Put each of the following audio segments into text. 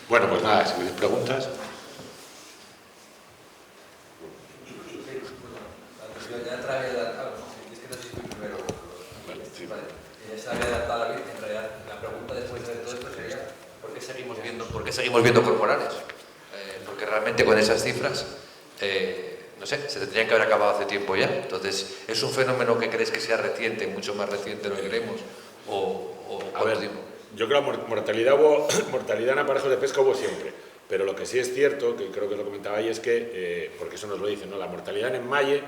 Bueno, pues nada, si me preguntas. Ya entraré adaptado, es que no sé si primero. Vale, sí. Vale. Ya había adaptado en realidad. La pregunta después de todo esto sería ¿por qué seguimos viendo cormoranes? Porque realmente con esas cifras, no sé, se tendrían que haber acabado hace tiempo ya. Entonces, ¿es un fenómeno que crees que sea reciente, mucho más reciente de lo que creemos? A ver, yo creo que mortalidad en aparejos de pesca hubo siempre. Pero lo que sí es cierto, que creo que lo comentaba ahí, es que, porque eso nos lo dicen, ¿no? La mortalidad en enmalle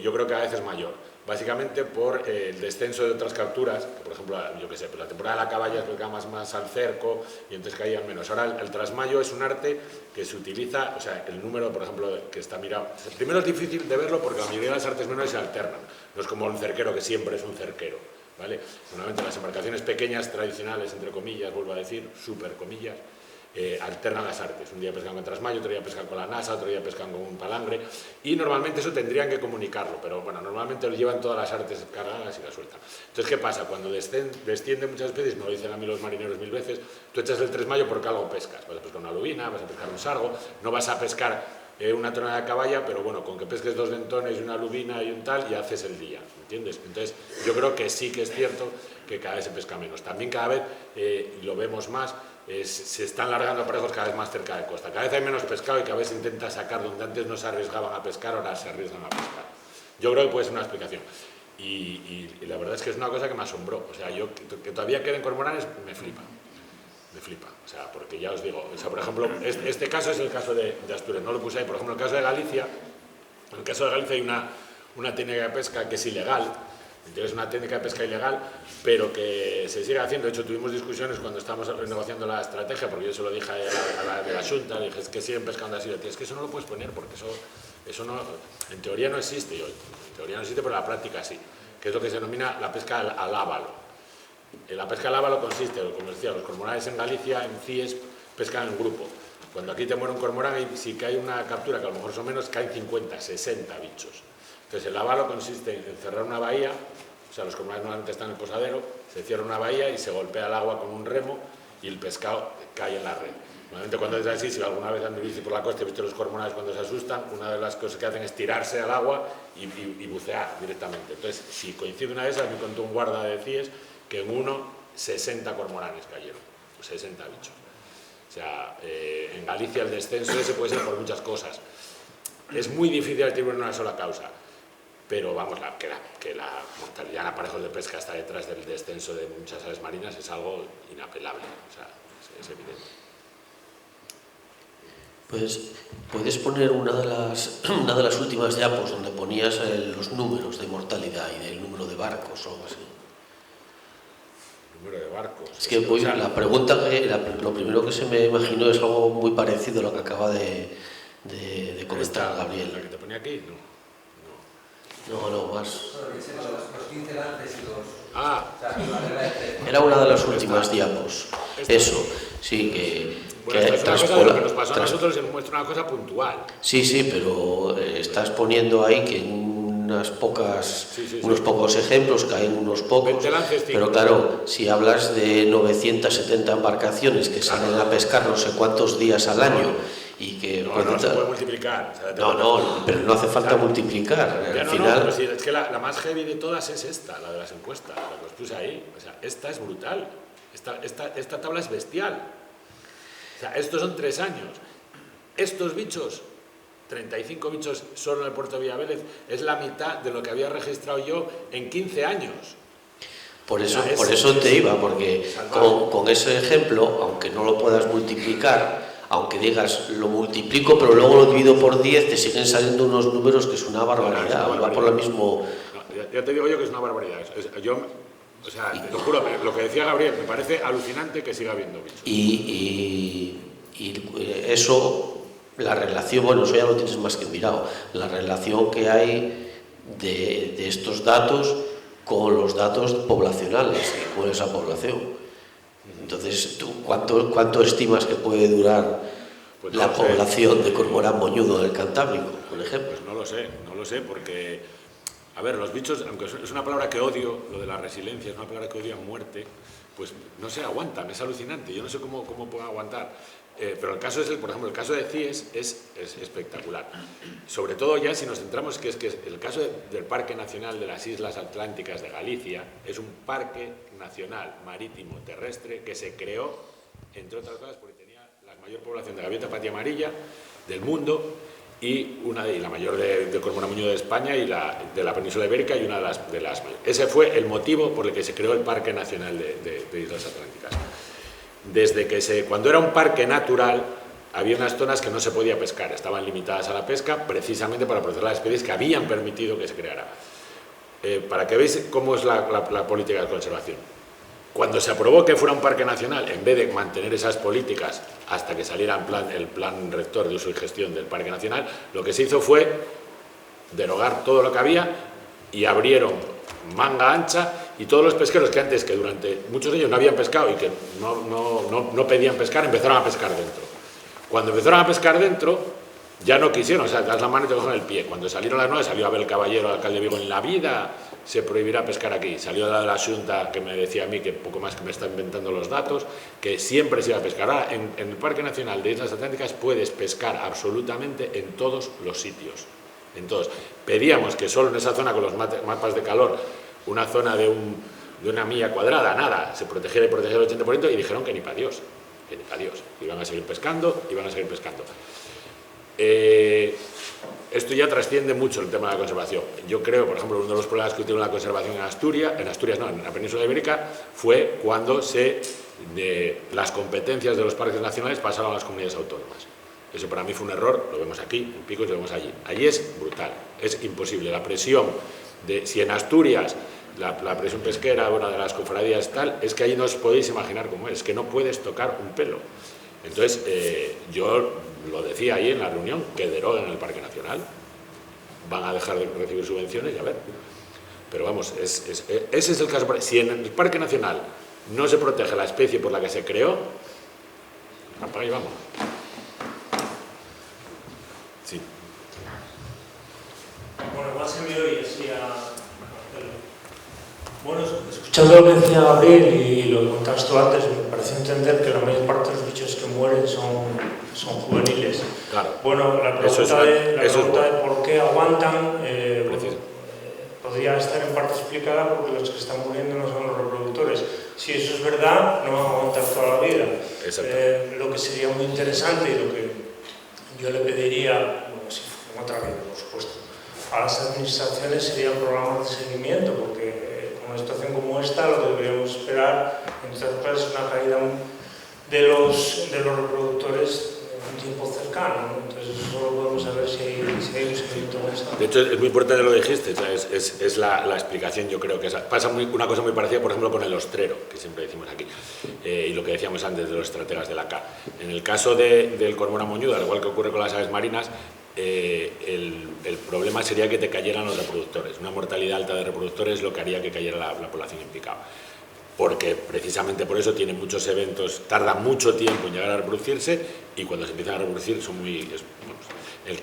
yo creo que cada vez es mayor. Básicamente por el descenso de otras capturas, que por ejemplo, yo qué sé, pues la temporada de la caballa es que más al cerco y entonces caían menos. Ahora el trasmayo es un arte que se utiliza, o sea, el número, por ejemplo, que está mirado. Primero es difícil de verlo porque la mayoría de las artes menores se alternan. No es como un cerquero que siempre es un cerquero, ¿vale? Normalmente las embarcaciones pequeñas, tradicionales, entre comillas, vuelvo a decir, super comillas, alternan las artes. Un día pescan con trasmayo, otro día pescan con la nasa, otro día pescan con un palangre y normalmente eso tendrían que comunicarlo, pero bueno, normalmente lo llevan todas las artes cargadas y la sueltan. Entonces, ¿qué pasa? Cuando descienden muchas especies, me lo dicen a mí los marineros 1000 veces, tú echas el trasmayo porque algo pescas. Vas a pescar una lubina, vas a pescar un sargo, no vas a pescar una tonelada de caballa, pero bueno, con que pesques 2 dentones y una lubina y un tal, ya haces el día, ¿entiendes? Entonces, yo creo que sí que es cierto que cada vez se pesca menos. También cada vez, y lo vemos más, se están largando aparejos cada vez más cerca de costa. Cada vez hay menos pescado y cada vez se intenta sacar donde antes no se arriesgaban a pescar, ahora se arriesgan a pescar. Yo creo que puede ser una explicación. Y la verdad es que es una cosa que me asombró. O sea, yo que todavía queden cormoranes me flipa. Me flipa. O sea, porque ya os digo, o sea, por ejemplo, este caso es el caso de Asturias. No lo puse ahí. Por ejemplo, el caso de Galicia. En el caso de Galicia hay una técnica de pesca que es ilegal. Entonces, es una técnica de pesca ilegal, pero que se sigue haciendo. De hecho, tuvimos discusiones cuando estábamos negociando la estrategia, porque yo se lo dije a la de la Junta, le dije, es que siguen pescando así. Es que eso no lo puedes poner, porque eso no, en teoría no existe. En teoría no existe, pero en la práctica sí. Que es lo que se denomina la pesca al ávalo. La pesca al ávalo consiste, como decía, los cormoranes en Galicia, en CIES, pescan en grupo. Cuando aquí te muere un cormorán, y si cae una captura, que a lo mejor son menos, caen 50, 60 bichos. Entonces, el ávalo consiste en cerrar una bahía, o sea, los cormoranes normalmente están en el posadero, se cierra una bahía y se golpea el agua con un remo y el pescado cae en la red. Normalmente cuando es así, si alguna vez han visto por la costa y visto los cormoranes cuando se asustan, una de las cosas que hacen es tirarse al agua y bucear directamente. Entonces, si coincide una de esas, me contó un guarda de CIES que en uno 60 cormoranes cayeron, 60 bichos. O sea, en Galicia el descenso ese puede ser por muchas cosas. Es muy difícil atribuir una sola causa, pero vamos, que la mortalidad en aparejos de pesca está detrás del descenso de muchas aves marinas es algo inapelable, o sea, es evidente. Pues puedes poner una de las últimas diapos donde ponías los números de mortalidad y del número de barcos o algo así. Número de barcos. Es que pues, la pregunta, lo primero que se me imaginó es algo muy parecido a lo que acaba de comentar Gabriel. ¿La que te ponía aquí? No, más. Los 15 antes y los... Ah. Era una de las últimas diapos. Eso, sí, que... Bueno, es una cosa de lo que nos pasó a nosotros, se muestra una cosa puntual. Sí, pero estás poniendo ahí que unos pocos ejemplos, caen unos pocos, pero claro, si hablas de 970 embarcaciones que salen a pescar no sé cuántos días al año y que... No se puede multiplicar. O sea, no, pero no hace falta multiplicar. Al final... pero sí, es que la más heavy de todas es esta, la de las encuestas, la que os puse ahí. O sea, esta es brutal. Esta tabla es bestial. O sea, estos son 3 años. Estos bichos, 35 bichos solo en el puerto de Villavélez, es la mitad de lo que había registrado yo en 15 años. Por eso te iba, porque con ese ejemplo, aunque no lo puedas multiplicar, aunque digas lo multiplico, pero luego lo divido por 10, te siguen saliendo unos números que es una barbaridad. Va por lo mismo. No, ya te digo yo que es una barbaridad. O sea, te lo juro, lo que decía Gabriel, me parece alucinante que siga habiendo bichos. Y eso, la relación, bueno, eso ya lo tienes más que mirado, la relación que hay de estos datos con los datos poblacionales y con esa población. Entonces, ¿tú cuánto estimas que puede durar la población de cormorán moñudo del Cantábrico, por ejemplo? Pues no lo sé, porque... A ver, los bichos, aunque es una palabra que odio, lo de la resiliencia es una palabra que odio a muerte, pues no sé, aguantan, es alucinante, yo no sé cómo pueden aguantar. Pero el caso por ejemplo, el caso de CIES es espectacular. Sobre todo ya si nos centramos que el caso del Parque Nacional de las Islas Atlánticas de Galicia es un parque nacional marítimo terrestre que se creó, entre otras cosas, porque tenía la mayor población de gaviota patía amarilla del mundo y la mayor de cormorán moñudo de España y de la península ibérica, y una de las mayores. Ese fue el motivo por el que se creó el Parque Nacional de Islas Atlánticas. Cuando era un parque natural, había unas zonas que no se podía pescar, estaban limitadas a la pesca precisamente para proteger las especies que habían permitido que se creara. Para que veáis cómo es la política de conservación. Cuando se aprobó que fuera un parque nacional, en vez de mantener esas políticas hasta que saliera el plan rector de uso y gestión del parque nacional, lo que se hizo fue derogar todo lo que había y abrieron manga ancha, y todos los pesqueros que antes, que durante muchos años no habían pescado y que no pedían pescar, empezaron a pescar dentro. Cuando empezaron a pescar dentro, ya no quisieron, o sea, das la mano y te cogen el pie. Cuando salieron las nuevas, salió Abel Caballero, alcalde de Vigo, en la vida se prohibirá pescar aquí. Salió la de la Xunta, que me decía a mí, que poco más que me está inventando los datos, que siempre se iba a pescar. Ahora, en el Parque Nacional de Islas Atlánticas puedes pescar absolutamente en todos los sitios. En todos. Pedíamos que solo en esa zona, con los mapas de calor, una zona de una milla cuadrada, nada, se protegiera el 80%, y dijeron que ni para Dios, iban a seguir pescando, Esto ya trasciende mucho el tema de la conservación. Yo creo, por ejemplo, uno de los problemas que tuvo la conservación en la península ibérica, fue cuando las competencias de los parques nacionales pasaron a las comunidades autónomas. Eso para mí fue un error, lo vemos aquí, en Picos, lo vemos allí. Allí es brutal, es imposible. La presión si en Asturias la presión pesquera, una de las cofradías tal, es que allí no os podéis imaginar cómo es que no puedes tocar un pelo. Entonces, yo lo decía ahí en la reunión, que deroguen el Parque Nacional, van a dejar de recibir subvenciones y a ver. Pero vamos, ese es el caso. Si en el Parque Nacional no se protege la especie por la que se creó, apaga y vamos. Sí. Bueno, más que me oyes, sí, bueno, escuchando lo que decía Gabriel y lo que contabas tú antes, me pareció entender que la mayor parte de los bichos que mueren son juveniles. Claro. Bueno, la pregunta de por qué aguantan podría estar en parte explicada porque los que están muriendo no son los reproductores. Si eso es verdad, no van a aguantar toda la vida. Lo que sería muy interesante y lo que yo le pediría, bueno, si en otra vida, por supuesto, a las administraciones serían programas de seguimiento, porque en una situación como esta lo que deberíamos esperar, entre otras cosas, es una caída de los reproductores en un tiempo cercano, ¿no? Entonces eso solo podemos saber si hay un seguimiento con esto. De hecho, es muy importante lo que dijiste, es la explicación. Yo creo que pasa una cosa muy parecida, por ejemplo, con el ostrero, que siempre decimos aquí, y lo que decíamos antes de los estrategas de la CA. En el caso del cormorán moñudo, al igual que ocurre con las aves marinas, el problema sería que te cayeran los reproductores. Una mortalidad alta de reproductores es lo que haría que cayera la población en picado, porque precisamente por eso tiene muchos eventos, tarda mucho tiempo en llegar a reproducirse, y cuando se empiezan a reproducir son muy... en el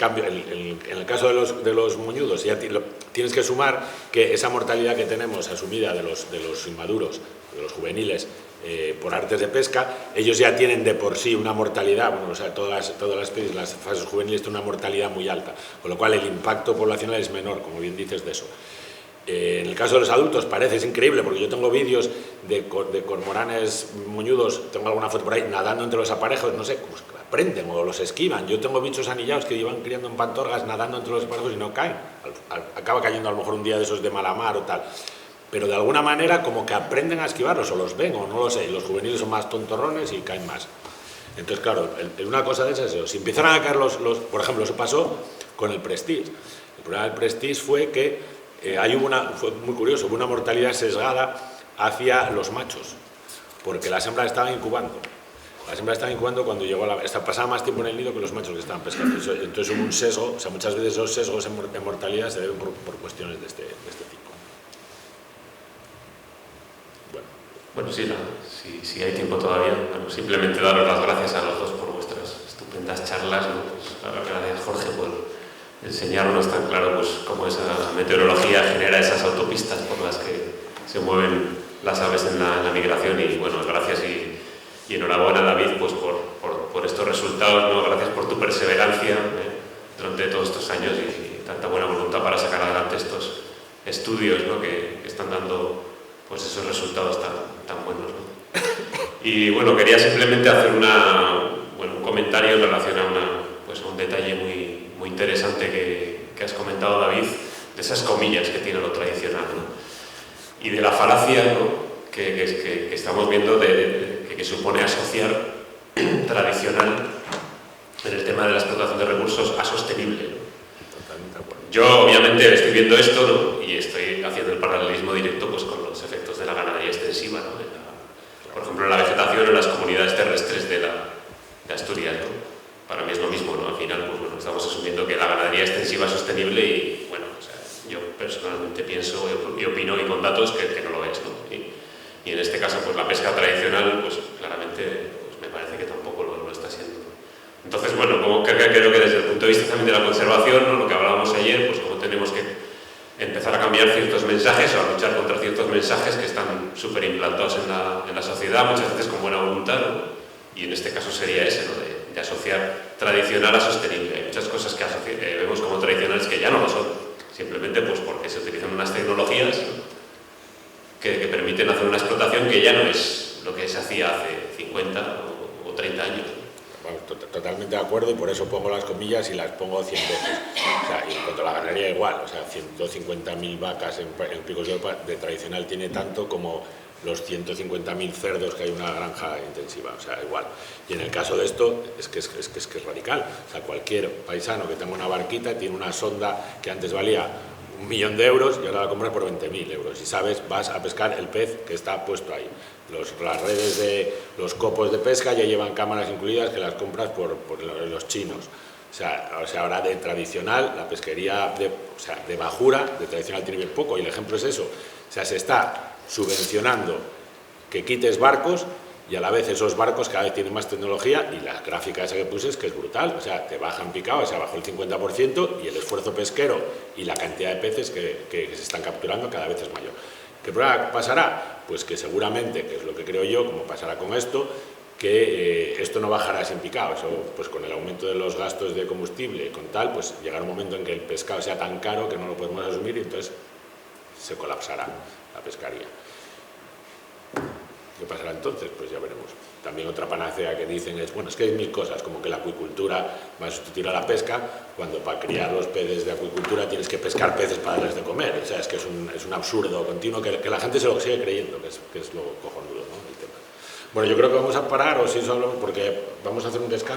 caso de los moñudos ya tienes que sumar que esa mortalidad que tenemos asumida de los inmaduros, de los juveniles, por artes de pesca, ellos ya tienen de por sí una mortalidad, bueno, o sea, todas las especies, las fases juveniles tienen una mortalidad muy alta, con lo cual el impacto poblacional es menor, como bien dices, de eso. En el caso de los adultos es increíble, porque yo tengo vídeos de cormoranes moñudos, tengo alguna foto por ahí, nadando entre los aparejos, no sé, pues aprenden o los esquivan. Yo tengo bichos anillados que llevan criando en pantorgas, nadando entre los aparejos y no caen. Acaba cayendo a lo mejor un día de esos de mala mar o tal. Pero de alguna manera como que aprenden a esquivarlos, o los ven, o no lo sé, y los juveniles son más tontorrones y caen más. Entonces, claro, una cosa de esas es eso. Si empezaran a caer por ejemplo, eso pasó con el Prestige. El problema del Prestige fue que fue muy curioso, hubo una mortalidad sesgada hacia los machos, porque las hembras estaban incubando. Las hembras estaban incubando cuando llegó pasaba más tiempo en el nido que los machos que estaban pescando. Entonces hubo un sesgo, o sea, muchas veces esos sesgos en mortalidad se deben por cuestiones de este tipo. Bueno, si hay tiempo todavía, bueno, simplemente daros las gracias a los dos por vuestras estupendas charlas, ¿no? Pues, gracias, Jorge, por enseñarnos tan claro pues, cómo esa meteorología genera esas autopistas por las que se mueven las aves en la migración. Y bueno, gracias y enhorabuena, David, pues por estos resultados, ¿no? Gracias por tu perseverancia durante todos estos años y tanta buena voluntad para sacar adelante estos estudios, ¿no? que están dando pues esos resultados tan buenos, ¿no? Y bueno, quería simplemente hacer un comentario en relación a un detalle muy interesante que has comentado, David, de esas comillas que tiene lo tradicional, ¿no? Y de la falacia, ¿no? que estamos viendo que supone asociar tradicional en el tema de la explotación de recursos a sostenible, ¿no? Yo obviamente estoy viendo esto, ¿no? Y estoy haciendo el paralelismo directo pues, con los efectos de la ganadería extensiva, ¿no? Por ejemplo, en la vegetación en las comunidades terrestres de Asturias, ¿no? Para mí es lo mismo, ¿no? Al final, pues bueno, estamos asumiendo que la ganadería extensiva es sostenible y, bueno, o sea, yo personalmente pienso y opino y con datos que no lo es, ¿no? Y en este caso, pues la pesca tradicional, pues claramente, pues me parece que tampoco lo está siendo. Entonces, bueno, creo que desde el punto de vista también de la conservación, ¿no? Lo que hablábamos ayer, pues como tenemos que empezar a cambiar ciertos mensajes o a luchar contra ciertos mensajes que están súper implantados en la sociedad, muchas veces con buena voluntad, ¿no? Y en este caso sería ese, ¿no? De asociar tradicional a sostenible. Hay muchas cosas que vemos como tradicionales que ya no lo son, simplemente pues porque se utilizan unas tecnologías, ¿no? que permiten hacer una explotación que ya no es lo que se hacía hace 50 o 30 años. Bueno, totalmente de acuerdo, y por eso pongo las comillas y las pongo 100 veces. O sea, y en cuanto a la ganadería igual, o sea, 150.000 vacas en Picos de Europa de tradicional tiene tanto como los 150.000 cerdos que hay en una granja intensiva, o sea, igual. Y en el caso de esto, es que es radical. O sea, cualquier paisano que tenga una barquita tiene una sonda que antes valía 1.000.000 de euros y ahora la compras por 20.000 euros. Y sabes, vas a pescar el pez que está puesto ahí. Las redes de los copos de pesca ya llevan cámaras incluidas que las compras por los chinos. O sea, ahora de tradicional, la pesquería de bajura, de tradicional tiene bien poco. Y el ejemplo es eso. O sea, se está subvencionando que quites barcos y a la vez esos barcos cada vez tienen más tecnología, y la gráfica esa que puse es que es brutal. O sea, te bajan picado, o sea, bajó el 50% y el esfuerzo pesquero y la cantidad de peces que se están capturando cada vez es mayor. ¿Qué pasará? Pues que seguramente, que es lo que creo yo, como pasará con esto, que esto no bajará sin picado. Eso, pues con el aumento de los gastos de combustible y con tal, pues llegará un momento en que el pescado sea tan caro que no lo podemos asumir y entonces se colapsará la pescaría. ¿Qué pasará entonces? Pues ya veremos. También otra panacea que dicen es, bueno, es que hay 1000 cosas, como que la acuicultura va a sustituir a la pesca, cuando para criar los peces de acuicultura tienes que pescar peces para darles de comer. O sea, es que es un absurdo continuo que la gente se lo sigue creyendo, que es lo cojonudo, ¿no? El tema. Bueno, yo creo que vamos a parar, o si eso hablamos, porque vamos a hacer un descanso.